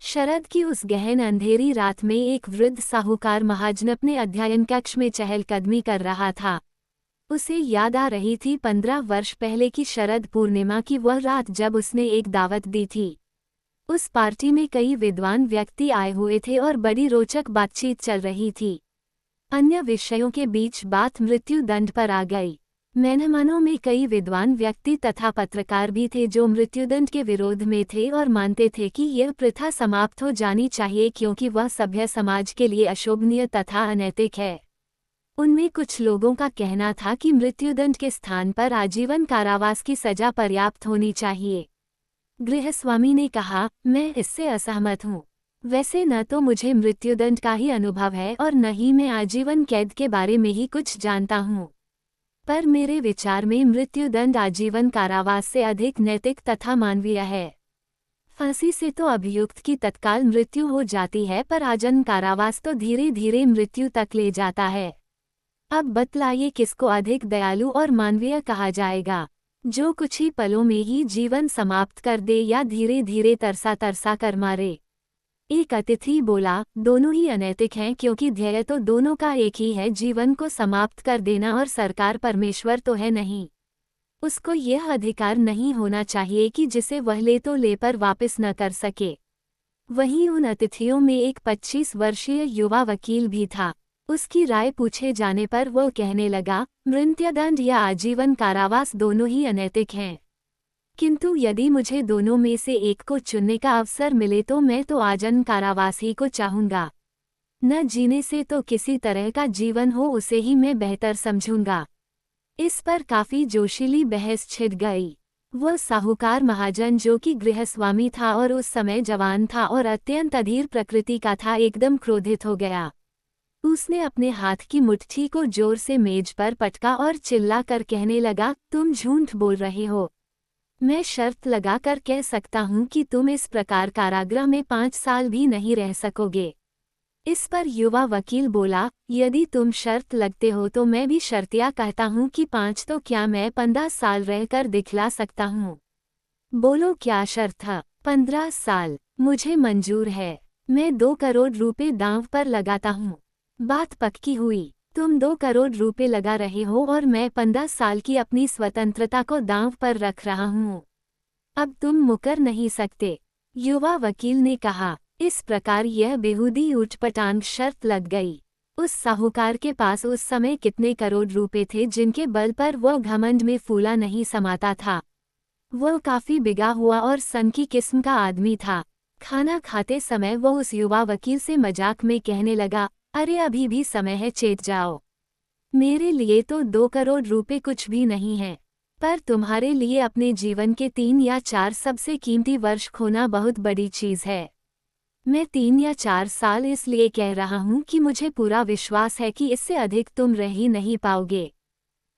शरद की उस गहन अंधेरी रात में एक वृद्ध साहूकार महाजन अपने अध्ययन कक्ष में चहलकदमी कर रहा था। उसे याद आ रही थी 15 वर्ष पहले की शरद पूर्णिमा की वह रात जब उसने एक दावत दी थी। उस पार्टी में कई विद्वान व्यक्ति आए हुए थे और बड़ी रोचक बातचीत चल रही थी। अन्य विषयों के बीच बात मृत्यु दंड पर आ गई। मेहमानों में कई विद्वान व्यक्ति तथा पत्रकार भी थे जो मृत्युदंड के विरोध में थे और मानते थे कि यह प्रथा समाप्त हो जानी चाहिए क्योंकि वह सभ्य समाज के लिए अशोभनीय तथा अनैतिक है। उनमें कुछ लोगों का कहना था कि मृत्युदंड के स्थान पर आजीवन कारावास की सजा पर्याप्त होनी चाहिए। गृहस्वामी ने कहा, मैं इससे असहमत हूँ। वैसे न तो मुझे मृत्युदंड का ही अनुभव है और न ही मैं आजीवन कैद के बारे में ही कुछ जानता हूँ, पर मेरे विचार में मृत्युदंड आजीवन कारावास से अधिक नैतिक तथा मानवीय है। फांसी से तो अभियुक्त की तत्काल मृत्यु हो जाती है, पर आजीवन कारावास तो धीरे धीरे मृत्यु तक ले जाता है। अब बतलाइए किसको अधिक दयालु और मानवीय कहा जाएगा, जो कुछ ही पलों में ही जीवन समाप्त कर दे या धीरे धीरे तरसा तरसा कर मारे। एक अतिथि बोला, दोनों ही अनैतिक हैं क्योंकि ध्येय तो दोनों का एक ही है, जीवन को समाप्त कर देना, और सरकार परमेश्वर तो है नहीं। उसको यह अधिकार नहीं होना चाहिए कि जिसे वह ले तो ले पर वापस न कर सके। वहीं उन अतिथियों में एक 25 वर्षीय युवा वकील भी था। उसकी राय पूछे जाने पर वो कहने लगा, मृत्युदंड या आजीवन कारावास दोनों ही अनैतिक हैं, किंतु यदि मुझे दोनों में से एक को चुनने का अवसर मिले तो मैं तो आजीवन कारावास ही को चाहूंगा। न जीने से तो किसी तरह का जीवन हो उसे ही मैं बेहतर समझूंगा। इस पर काफी जोशीली बहस छिड़ गई। वह साहूकार महाजन, जो कि गृहस्वामी था और उस समय जवान था और अत्यंत अधीर प्रकृति का था, एकदम क्रोधित हो गया। उसने अपने हाथ की मुट्ठी को जोर से मेज पर पटका और चिल्ला कर कहने लगा, तुम झूठ बोल रहे हो। मैं शर्त लगाकर कह सकता हूँ कि तुम इस प्रकार कारागृह में 5 साल भी नहीं रह सकोगे। इस पर युवा वकील बोला, यदि तुम शर्त लगते हो तो मैं भी शर्तिया कहता हूँ कि 5 तो क्या, मैं 15 साल रहकर दिखला सकता हूँ। बोलो क्या शर्त है? 15 साल मुझे मंजूर है। मैं 2 करोड़ रुपए दांव पर लगाता हूँ। बात पक्की हुई। तुम 2 करोड़ रुपए लगा रहे हो और मैं 15 साल की अपनी स्वतंत्रता को दांव पर रख रहा हूँ। अब तुम मुकर नहीं सकते। युवा वकील ने कहा। इस प्रकार यह बेहूदी ऊटपटांग शर्त लग गई। उस साहूकार के पास उस समय कितने करोड़ रुपए थे जिनके बल पर वह घमंड में फूला नहीं समाता था। वह काफी बिगा हुआ और सन की किस्म का आदमी था। खाना खाते समय वह उस युवा वकील से मजाक में कहने लगा, अरे अभी भी समय है, चेत जाओ। मेरे लिए तो 2 करोड़ रुपए कुछ भी नहीं है, पर तुम्हारे लिए अपने जीवन के 3 या 4 सबसे कीमती वर्ष खोना बहुत बड़ी चीज है। मैं 3 या 4 साल इसलिए कह रहा हूँ कि मुझे पूरा विश्वास है कि इससे अधिक तुम रह ही नहीं पाओगे।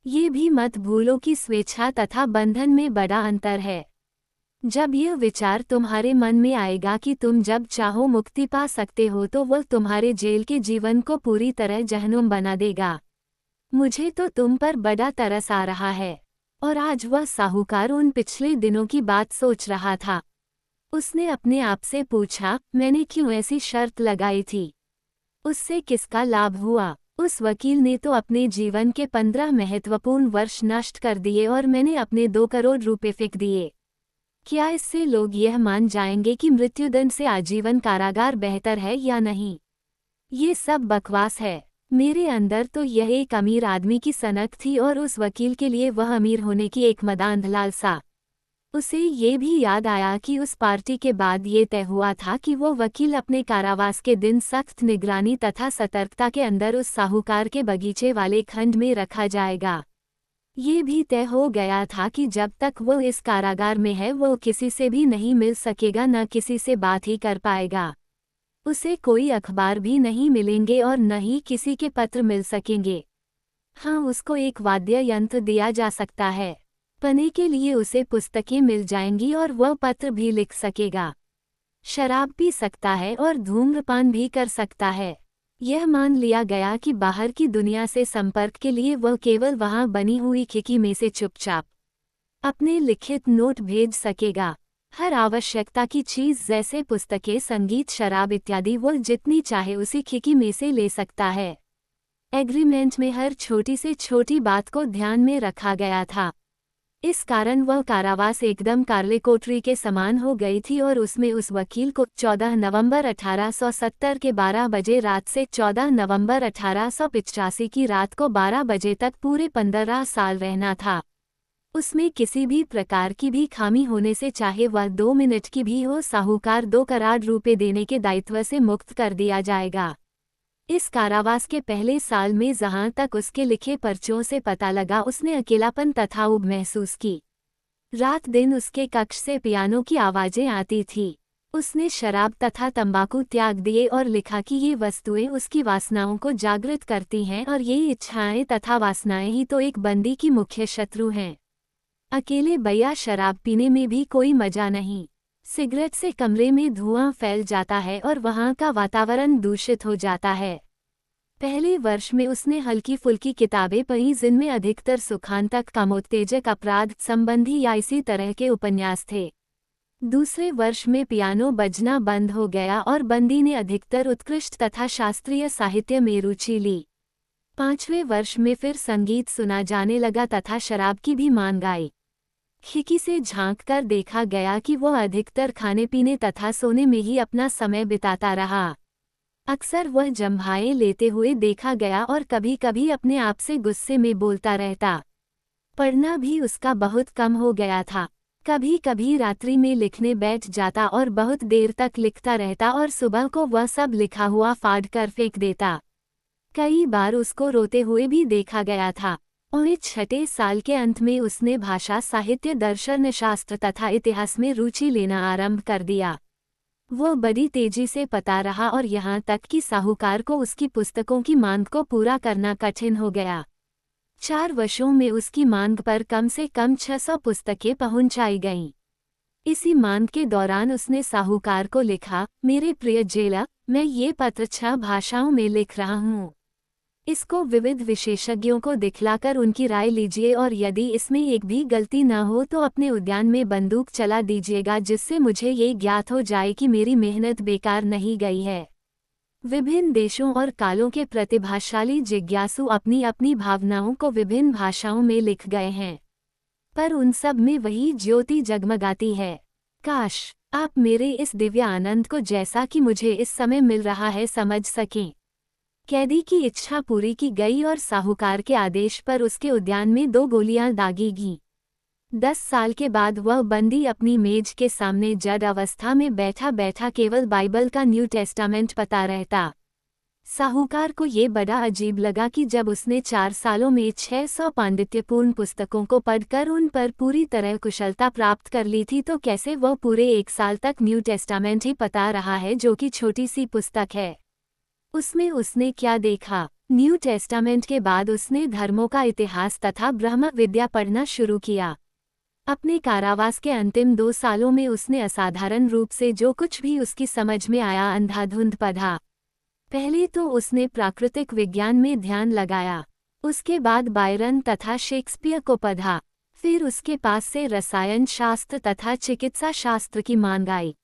ये भी मत भूलो कि स्वेच्छा तथा बंधन में बड़ा अंतर है। जब यह विचार तुम्हारे मन में आएगा कि तुम जब चाहो मुक्ति पा सकते हो तो वह तुम्हारे जेल के जीवन को पूरी तरह जहन्नुम बना देगा। मुझे तो तुम पर बड़ा तरस आ रहा है। और आज वह साहूकार उन पिछले दिनों की बात सोच रहा था। उसने अपने आप से पूछा, मैंने क्यों ऐसी शर्त लगाई थी? उससे किसका लाभ हुआ? उस वकील ने तो अपने जीवन के 15 महत्वपूर्ण वर्ष नष्ट कर दिए और मैंने अपने 2 करोड़ रुपए फेंक दिए। क्या इससे लोग यह मान जाएंगे कि मृत्युदंड से आजीवन कारागार बेहतर है या नहीं? ये सब बकवास है। मेरे अंदर तो यह एक अमीर आदमी की सनक थी और उस वकील के लिए वह अमीर होने की एक मदांध लालसा। उसे ये भी याद आया कि उस पार्टी के बाद ये तय हुआ था कि वो वकील अपने कारावास के दिन सख्त निगरानी तथा सतर्कता के अंदर उस साहूकार के बगीचे वाले खंड में रखा जाएगा। ये भी तय हो गया था कि जब तक वो इस कारागार में है वो किसी से भी नहीं मिल सकेगा, न किसी से बात ही कर पाएगा। उसे कोई अखबार भी नहीं मिलेंगे और न ही किसी के पत्र मिल सकेंगे। हाँ, उसको एक वाद्य यंत्र दिया जा सकता है। पढ़ने के लिए उसे पुस्तकें मिल जाएंगी और वह पत्र भी लिख सकेगा। शराब पी सकता है और धूम्रपान भी कर सकता है। यह मान लिया गया कि बाहर की दुनिया से संपर्क के लिए वह केवल वहां बनी हुई खिड़की में से चुपचाप अपने लिखित नोट भेज सकेगा। हर आवश्यकता की चीज जैसे पुस्तकें, संगीत, शराब इत्यादि वो जितनी चाहे उसी खिकी में से ले सकता है। एग्रीमेंट में हर छोटी से छोटी बात को ध्यान में रखा गया था। इस कारण वह कारावास एकदम कारले कोठरी के समान हो गई थी और उसमें उस वकील को 14 नवंबर 1870 के 12 बजे रात से 14 नवंबर 1885 की रात को 12 बजे तक पूरे 15 साल रहना था। उसमें किसी भी प्रकार की भी खामी होने से, चाहे वह 2 मिनट की भी हो, साहूकार 2 करोड़ रुपए देने के दायित्व से मुक्त कर दिया जाएगा। इस कारावास के पहले साल में जहां तक उसके लिखे पर्चों से पता लगा, उसने अकेलापन तथा ऊब महसूस की। रात दिन उसके कक्ष से पियानो की आवाजें आती थी। उसने शराब तथा तंबाकू त्याग दिए और लिखा कि ये वस्तुएं उसकी वासनाओं को जागृत करती हैं और ये इच्छाएं तथा वासनाएं ही तो एक बंदी की मुख्य शत्रु हैं। अकेले बैया शराब पीने में भी कोई मजा नहीं। सिगरेट से कमरे में धुआं फैल जाता है और वहां का वातावरण दूषित हो जाता है। पहले वर्ष में उसने हल्की फुल्की किताबें पढ़ी जिनमें अधिकतर सुखांतक, कामोत्तेजक, अपराध संबंधी या इसी तरह के उपन्यास थे। दूसरे वर्ष में पियानो बजना बंद हो गया और बंदी ने अधिकतर उत्कृष्ट तथा शास्त्रीय साहित्य में रुचि ली। 5वें वर्ष में फिर संगीत सुना जाने लगा तथा शराब की भी मांग आई। खिड़की से झांक कर देखा गया कि वह अधिकतर खाने पीने तथा सोने में ही अपना समय बिताता रहा। अक्सर वह जम्भाएं लेते हुए देखा गया और कभी कभी अपने आप से गुस्से में बोलता रहता। पढ़ना भी उसका बहुत कम हो गया था। कभी कभी रात्रि में लिखने बैठ जाता और बहुत देर तक लिखता रहता और सुबह को वह सब लिखा हुआ फाड़ कर फेंक देता। कई बार उसको रोते हुए भी देखा गया था। और 6 साल के अंत में उसने भाषा, साहित्य, दर्शन शास्त्र तथा इतिहास में रुचि लेना आरंभ कर दिया। वह बड़ी तेजी से पता रहा और यहाँ तक कि साहूकार को उसकी पुस्तकों की मांग को पूरा करना कठिन हो गया। 4 वर्षों में उसकी मांग पर कम से कम 600 पुस्तकें पहुंचाई गईं। इसी मांग के दौरान उसने साहूकार को लिखा, मेरे प्रिय जेला, मैं ये पत्र 6 भाषाओं में लिख रहा हूँ। इसको विविध विशेषज्ञों को दिखलाकर उनकी राय लीजिए और यदि इसमें एक भी गलती न हो तो अपने उद्यान में बंदूक चला दीजिएगा, जिससे मुझे ये ज्ञात हो जाए कि मेरी मेहनत बेकार नहीं गई है। विभिन्न देशों और कालों के प्रतिभाशाली जिज्ञासु अपनी अपनी भावनाओं को विभिन्न भाषाओं में लिख गए हैं, पर उन सब में वही ज्योति जगमगाती है। काश आप मेरे इस दिव्य आनंद को, जैसा कि मुझे इस समय मिल रहा है, समझ सकें। कैदी की इच्छा पूरी की गई और साहूकार के आदेश पर उसके उद्यान में 2 गोलियां दागी गईं। 10 साल के बाद वह बंदी अपनी मेज के सामने जड़ अवस्था में बैठा बैठा केवल बाइबल का न्यू टेस्टामेंट पता रहता। साहूकार को ये बड़ा अजीब लगा कि जब उसने 4 सालों में 600 पांडित्यपूर्ण पुस्तकों को पढ़कर उन पर पूरी तरह कुशलता प्राप्त कर ली थी, तो कैसे वह पूरे 1 साल तक न्यू टेस्टामेंट ही पता रहा है, जो कि छोटी सी पुस्तक है। उसमें उसने क्या देखा? न्यू टेस्टामेंट के बाद उसने धर्मों का इतिहास तथा ब्रह्म विद्या पढ़ना शुरू किया। अपने कारावास के अंतिम 2 सालों में उसने असाधारण रूप से जो कुछ भी उसकी समझ में आया अंधाधुंध पढ़ा। पहले तो उसने प्राकृतिक विज्ञान में ध्यान लगाया, उसके बाद बायरन तथा शेक्सपियर को पढ़ा, फिर उसके पास से रसायन शास्त्र तथा चिकित्सा शास्त्र की मांग आई।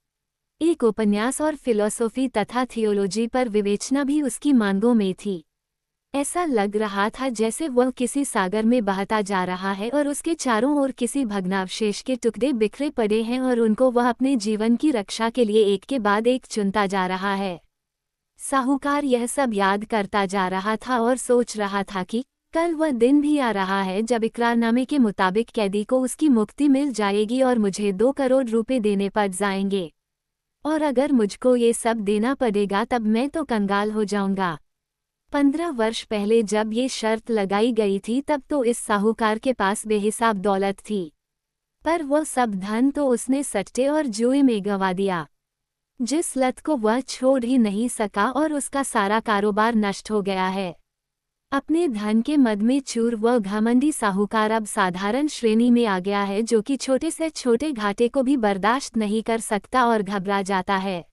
एक उपन्यास और फिलॉसफी तथा थियोलॉजी पर विवेचना भी उसकी मांगों में थी। ऐसा लग रहा था जैसे वह किसी सागर में बहता जा रहा है और उसके चारों ओर किसी भग्नावशेष के टुकड़े बिखरे पड़े हैं और उनको वह अपने जीवन की रक्षा के लिए एक के बाद एक चुनता जा रहा है। साहूकार यह सब याद करता जा रहा था और सोच रहा था कि कल वह दिन भी आ रहा है जब इकरारनामे के मुताबिक कैदी को उसकी मुक्ति मिल जाएगी और मुझे 2 करोड़ रुपए देने पड़ जाएंगे। और अगर मुझको ये सब देना पड़ेगा तब मैं तो कंगाल हो जाऊंगा। 15 वर्ष पहले जब ये शर्त लगाई गई थी तब तो इस साहूकार के पास बेहिसाब दौलत थी, पर वह सब धन तो उसने सट्टे और जुए में गंवा दिया, जिस लत को वह छोड़ ही नहीं सका, और उसका सारा कारोबार नष्ट हो गया है। अपने धन के मद में चूर वह घमंडी साहूकार अब साधारण श्रेणी में आ गया है, जो कि छोटे से छोटे घाटे को भी बर्दाश्त नहीं कर सकता और घबरा जाता है।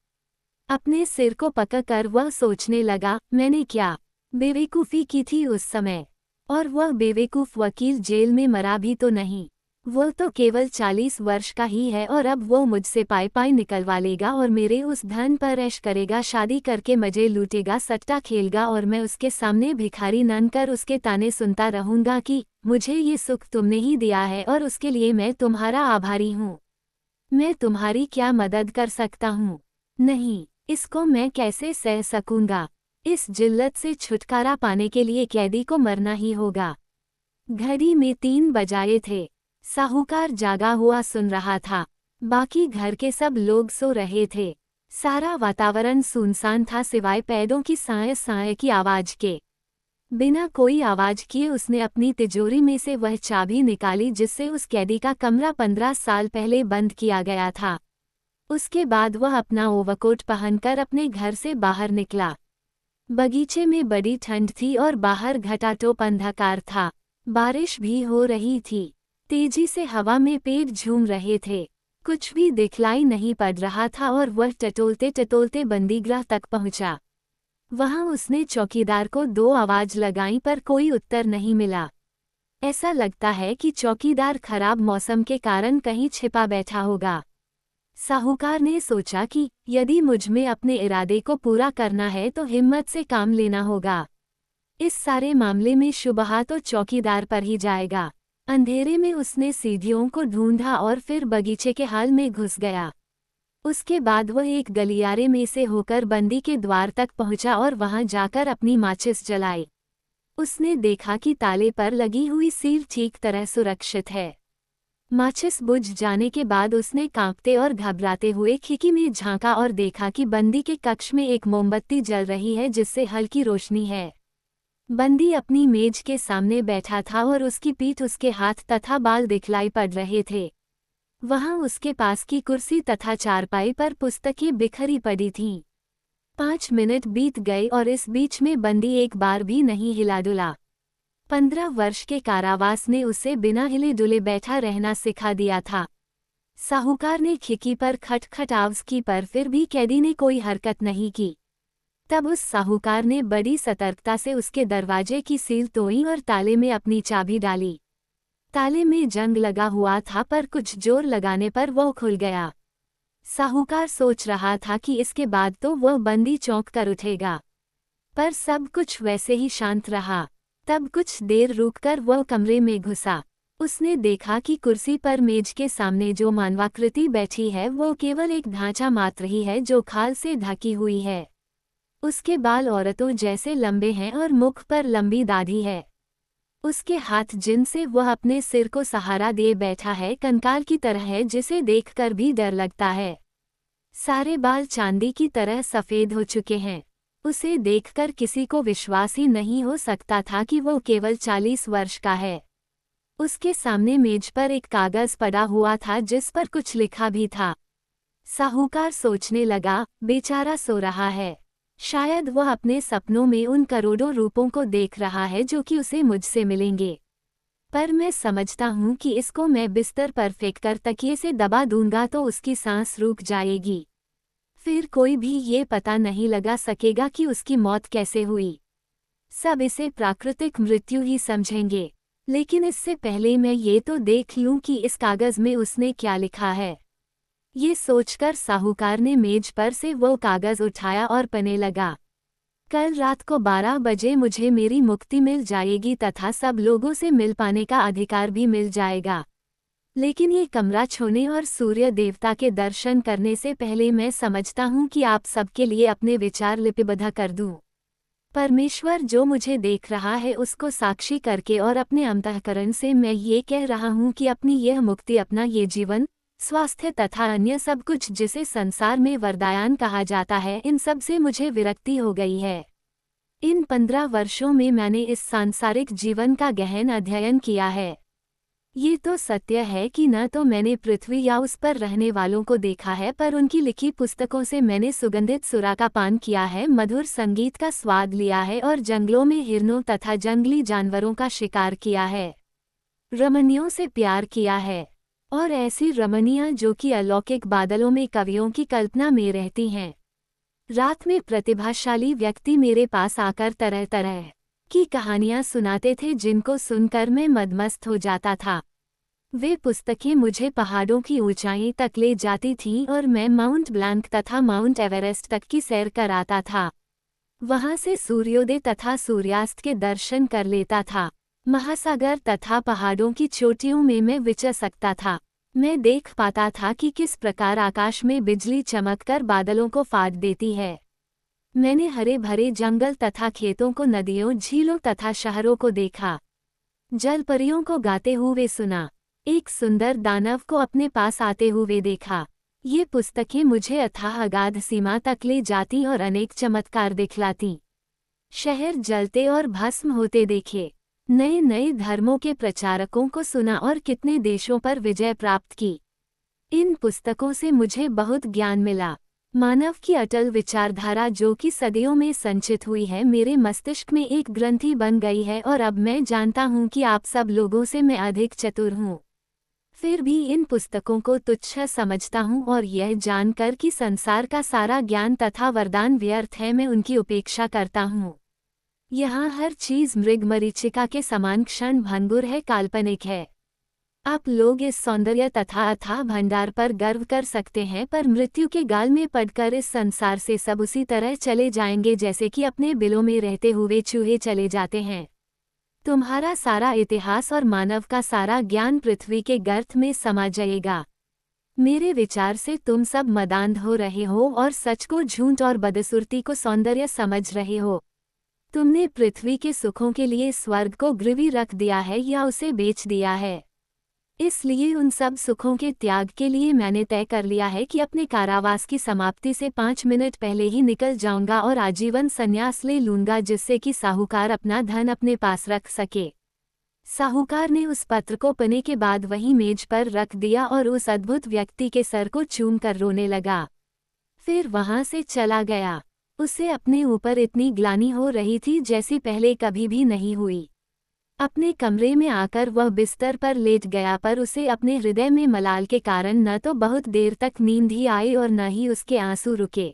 अपने सिर को पकड़कर वह सोचने लगा, मैंने क्या बेवकूफ़ी की थी उस समय, और वह बेवकूफ़ वकील जेल में मरा भी तो नहीं। वो तो केवल 40 वर्ष का ही है और अब वो मुझसे पाई पाई निकलवा लेगा और मेरे उस धन पर ऐश करेगा, शादी करके मजे लूटेगा, सट्टा खेलेगा और मैं उसके सामने भिखारी बनकर उसके ताने सुनता रहूंगा कि मुझे ये सुख तुमने ही दिया है और उसके लिए मैं तुम्हारा आभारी हूँ। मैं तुम्हारी क्या मदद कर सकता हूँ? नहीं, इसको मैं कैसे सह सकूंगा। इस जिल्लत से छुटकारा पाने के लिए कैदी को मरना ही होगा। घड़ी में 3 बजाए थे। साहूकार जागा हुआ सुन रहा था। बाकी घर के सब लोग सो रहे थे। सारा वातावरण सुनसान था सिवाय पैरों की साए साए की आवाज के। बिना कोई आवाज किए उसने अपनी तिजोरी में से वह चाबी निकाली जिससे उस कैदी का कमरा 15 साल पहले बंद किया गया था। उसके बाद वह अपना ओवरकोट पहनकर अपने घर से बाहर निकला। बगीचे में बड़ी ठंड थी और बाहर घटाटोप अंधकार था। बारिश भी हो रही थी। तेजी से हवा में पेड़ झूम रहे थे। कुछ भी दिखलाई नहीं पड़ रहा था और वह टटोलते टटोलते बंदीगृह तक पहुंचा। वहां उसने चौकीदार को 2 आवाज लगाई पर कोई उत्तर नहीं मिला। ऐसा लगता है कि चौकीदार खराब मौसम के कारण कहीं छिपा बैठा होगा। साहूकार ने सोचा कि यदि मुझ में अपने इरादे को पूरा करना है तो हिम्मत से काम लेना होगा। इस सारे मामले में शुबहा तो चौकीदार पर ही जाएगा। अंधेरे में उसने सीढ़ियों को ढूंढा और फिर बगीचे के हाल में घुस गया। उसके बाद वह एक गलियारे में से होकर बंदी के द्वार तक पहुंचा और वहां जाकर अपनी माचिस जलाई। उसने देखा कि ताले पर लगी हुई सील ठीक तरह सुरक्षित है। माचिस बुझ जाने के बाद उसने कांपते और घबराते हुए खिड़की में झांका और देखा कि बंदी के कक्ष में एक मोमबत्ती जल रही है जिससे हल्की रोशनी है। बंदी अपनी मेज के सामने बैठा था और उसकी पीठ, उसके हाथ तथा बाल दिखलाई पड़ रहे थे। वहां उसके पास की कुर्सी तथा चारपाई पर पुस्तकें बिखरी पड़ी थीं। 5 मिनट बीत गए और इस बीच में बंदी एक बार भी नहीं हिला डुला। 15 वर्ष के कारावास ने उसे बिना हिले डुले बैठा रहना सिखा दिया था। साहूकार ने खिड़की पर खटखट आवाज की पर फिर भी कैदी ने कोई हरकत नहीं की। तब उस साहूकार ने बड़ी सतर्कता से उसके दरवाजे की सील तोड़ी और ताले में अपनी चाबी डाली। ताले में जंग लगा हुआ था पर कुछ जोर लगाने पर वो खुल गया। साहूकार सोच रहा था कि इसके बाद तो वह बंदी चौंक कर उठेगा, पर सब कुछ वैसे ही शांत रहा। तब कुछ देर रुककर वह कमरे में घुसा। उसने देखा कि कुर्सी पर मेज के सामने जो मानवाकृति बैठी है वो केवल एक ढांचा मात्र ही है जो खाल से ढकी हुई है। उसके बाल औरतों जैसे लंबे हैं और मुख पर लंबी दाढ़ी है। उसके हाथ जिनसे वह अपने सिर को सहारा दिए बैठा है कंकाल की तरह है जिसे देखकर भी डर लगता है। सारे बाल चांदी की तरह सफ़ेद हो चुके हैं। उसे देखकर किसी को विश्वास ही नहीं हो सकता था कि वो केवल 40 वर्ष का है। उसके सामने मेज पर एक कागज पड़ा हुआ था जिस पर कुछ लिखा भी था। साहूकार सोचने लगा, बेचारा सो रहा है। शायद वह अपने सपनों में उन करोड़ों रूपों को देख रहा है जो कि उसे मुझसे मिलेंगे। पर मैं समझता हूँ कि इसको मैं बिस्तर पर फेंककर तकिए से दबा दूंगा तो उसकी सांस रुक जाएगी। फिर कोई भी ये पता नहीं लगा सकेगा कि उसकी मौत कैसे हुई। सब इसे प्राकृतिक मृत्यु ही समझेंगे। लेकिन इससे पहले मैं ये तो देख लूं कि इस कागज में उसने क्या लिखा है। ये सोचकर साहूकार ने मेज पर से वो कागज उठाया और पढ़ने लगा। कल रात को 12 बजे मुझे मेरी मुक्ति मिल जाएगी तथा सब लोगों से मिल पाने का अधिकार भी मिल जाएगा। लेकिन ये कमरा छोड़ने और सूर्य देवता के दर्शन करने से पहले मैं समझता हूँ कि आप सबके लिए अपने विचार लिपिबद्ध कर दूँ। परमेश्वर जो मुझे देख रहा है उसको साक्षी करके और अपने अंतःकरण से मैं ये कह रहा हूँ कि अपनी यह मुक्ति, अपना ये जीवन, स्वास्थ्य तथा अन्य सब कुछ जिसे संसार में वरदायन कहा जाता है, इन सब से मुझे विरक्ति हो गई है। इन 15 वर्षों में मैंने इस सांसारिक जीवन का गहन अध्ययन किया है। ये तो सत्य है कि न तो मैंने पृथ्वी या उस पर रहने वालों को देखा है, पर उनकी लिखी पुस्तकों से मैंने सुगंधित सुरा का पान किया है, मधुर संगीत का स्वाद लिया है और जंगलों में हिरणों तथा जंगली जानवरों का शिकार किया है। रमणियों से प्यार किया है, और ऐसी रमणियां जो कि अलौकिक बादलों में कवियों की कल्पना में रहती हैं। रात में प्रतिभाशाली व्यक्ति मेरे पास आकर तरह तरह की कहानियां सुनाते थे जिनको सुनकर मैं मदमस्त हो जाता था। वे पुस्तकें मुझे पहाड़ों की ऊंचाई तक ले जाती थीं और मैं माउंट ब्लैंक तथा माउंट एवरेस्ट तक की सैर कराता था। वहां से सूर्योदय तथा सूर्यास्त के दर्शन कर लेता था। महासागर तथा पहाड़ों की चोटियों में मैं विचर सकता था। मैं देख पाता था कि किस प्रकार आकाश में बिजली चमककर बादलों को फाड़ देती है। मैंने हरे भरे जंगल तथा खेतों को, नदियों, झीलों तथा शहरों को देखा। जलपरियों को गाते हुए सुना। एक सुंदर दानव को अपने पास आते हुए देखा। ये पुस्तकें मुझे अथाह अगाध सीमा तक ले जाती और अनेक चमत्कार दिखलाती। शहर जलते और भस्म होते देखे, नए नए धर्मों के प्रचारकों को सुना और कितने देशों पर विजय प्राप्त की। इन पुस्तकों से मुझे बहुत ज्ञान मिला। मानव की अटल विचारधारा जो कि सदियों में संचित हुई है, मेरे मस्तिष्क में एक ग्रंथि बन गई है और अब मैं जानता हूँ कि आप सब लोगों से मैं अधिक चतुर हूँ। फिर भी इन पुस्तकों को तुच्छ समझता हूँ और यह जानकर कि संसार का सारा ज्ञान तथा वरदान व्यर्थ है, मैं उनकी उपेक्षा करता हूँ। यहाँ हर चीज मृगमरीचिका के समान क्षण भंगुर है, काल्पनिक है। आप लोग इस सौंदर्य तथा अथाह भंडार पर गर्व कर सकते हैं, पर मृत्यु के गाल में पड़कर इस संसार से सब उसी तरह चले जाएंगे जैसे कि अपने बिलों में रहते हुए चूहे चले जाते हैं। तुम्हारा सारा इतिहास और मानव का सारा ज्ञान पृथ्वी के गर्त में समा जाएगा। मेरे विचार से तुम सब मदांध हो रहे हो और सच को झूठ और बदसूरती को सौंदर्य समझ रहे हो। तुमने पृथ्वी के सुखों के लिए स्वर्ग को गिरवी रख दिया है या उसे बेच दिया है। इसलिए उन सब सुखों के त्याग के लिए मैंने तय कर लिया है कि अपने कारावास की समाप्ति से 5 मिनट पहले ही निकल जाऊंगा और आजीवन संन्यास ले लूंगा, जिससे कि साहूकार अपना धन अपने पास रख सके। साहूकार ने उस पत्र को पढ़ने के बाद वहीं मेज पर रख दिया और उस अद्भुत व्यक्ति के सर को चूम कर रोने लगा। फिर वहां से चला गया। उसे अपने ऊपर इतनी ग्लानि हो रही थी जैसी पहले कभी भी नहीं हुई। अपने कमरे में आकर वह बिस्तर पर लेट गया, पर उसे अपने हृदय में मलाल के कारण न तो बहुत देर तक नींद ही आई और न ही उसके आंसू रुके।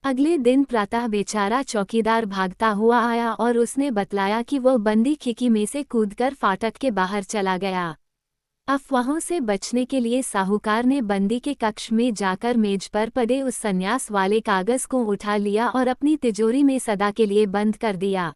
अगले दिन प्रातः बेचारा चौकीदार भागता हुआ आया और उसने बतलाया कि वह बंदी खिड़की में से कूदकर फाटक के बाहर चला गया। अफवाहों से बचने के लिए साहूकार ने बंदी के कक्ष में जाकर मेज पर पड़े उस संन्यास वाले कागज को उठा लिया और अपनी तिजोरी में सदा के लिए बंद कर दिया।